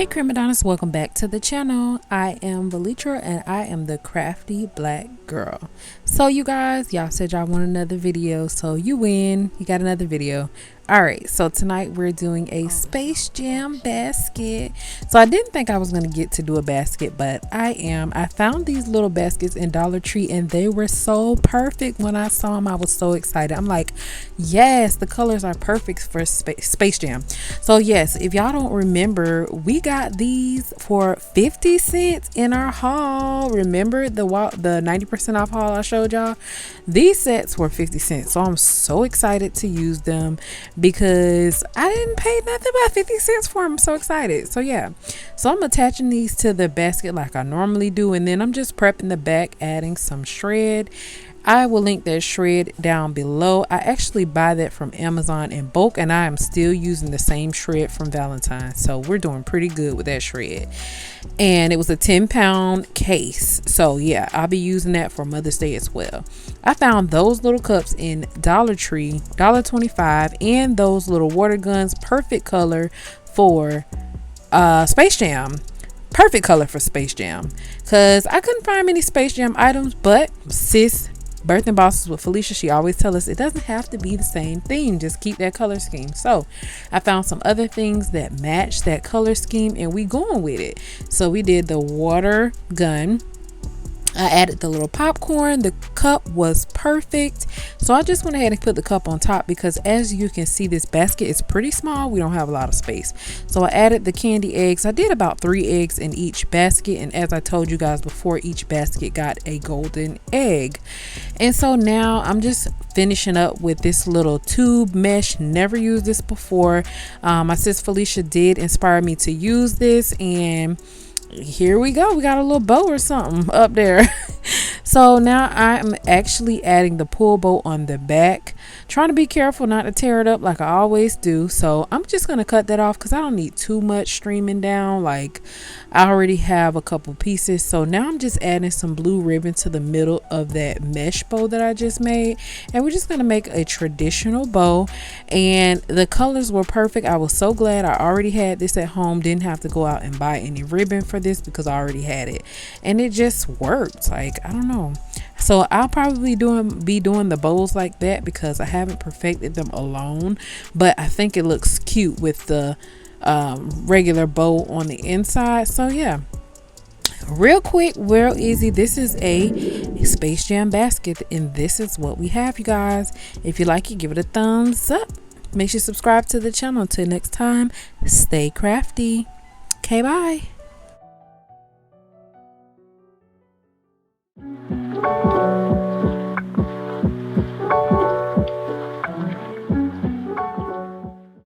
Crea'Madonas, welcome back to the channel. I am Velitra and I am the crafty black girl. So you guys, y'all said y'all want another video, so you win, you got another video. All right, so tonight we're doing a Space Jam basket. So I didn't think I was going to get to do a basket, but I am. I found these little baskets in Dollar Tree and they were so perfect. When I saw them, I was so excited. I'm like, yes, the colors are perfect for Space Jam. So yes, if y'all don't remember, we got these for 50 cents in our haul. Remember the 90% off haul I showed y'all? These sets were 50 cents. So I'm so excited to use them, because I didn't pay nothing but 50 cents for them. I'm so excited. So yeah, so I'm attaching these to the basket like I normally do, and then I'm just prepping the back, adding some shred. I will link that shred down below. I actually buy that from Amazon in bulk, and I am still using the same shred from Valentine's, so we're doing pretty good with that shred. And it was a 10-pound case, so yeah, I'll be using that for Mother's Day as well. I found those little cups in Dollar Tree, $1.25, and those little water guns, perfect color for Space Jam. Perfect color for Space Jam, because I couldn't find many Space Jam items, but sis Birthing Bosses with Felicia, she always tell us it doesn't have to be the same theme, just keep that color scheme. So I found some other things that match that color scheme, and we going with it. So we did the water gun. I added the little popcorn. The cup was perfect, so I just went ahead and put the cup on top, because as you can see, this basket is pretty small. We don't have a lot of space, so I added the candy eggs. I did about 3 eggs in each basket, and as I told you guys before, each basket got a golden egg. And so now I'm just finishing up with this little tube mesh. Never used this before. My sis Felicia did inspire me to use this, and here we go. We got a little bow or something up there. So now I'm actually adding the pull bow on the back, trying to be careful not to tear it up like I always do. So I'm just going to cut that off, because I don't need too much streaming down. Like, I already have a couple pieces. So now I'm just adding some blue ribbon to the middle of that mesh bow that I just made, and we're just going to make a traditional bow. And the colors were perfect. I was so glad I already had this at home, didn't have to go out and buy any ribbon for this, because I already had it, and it just worked. Like, I don't know. So I'll probably be doing the bows like that, because I haven't perfected them alone, but I think it looks cute with the regular bow on the inside. So yeah, real quick, real easy. This is a Space Jam basket, and this is what we have, you guys. If you like it, give it a thumbs up. Make sure you subscribe to the channel. Until next time, stay crafty. Okay, bye.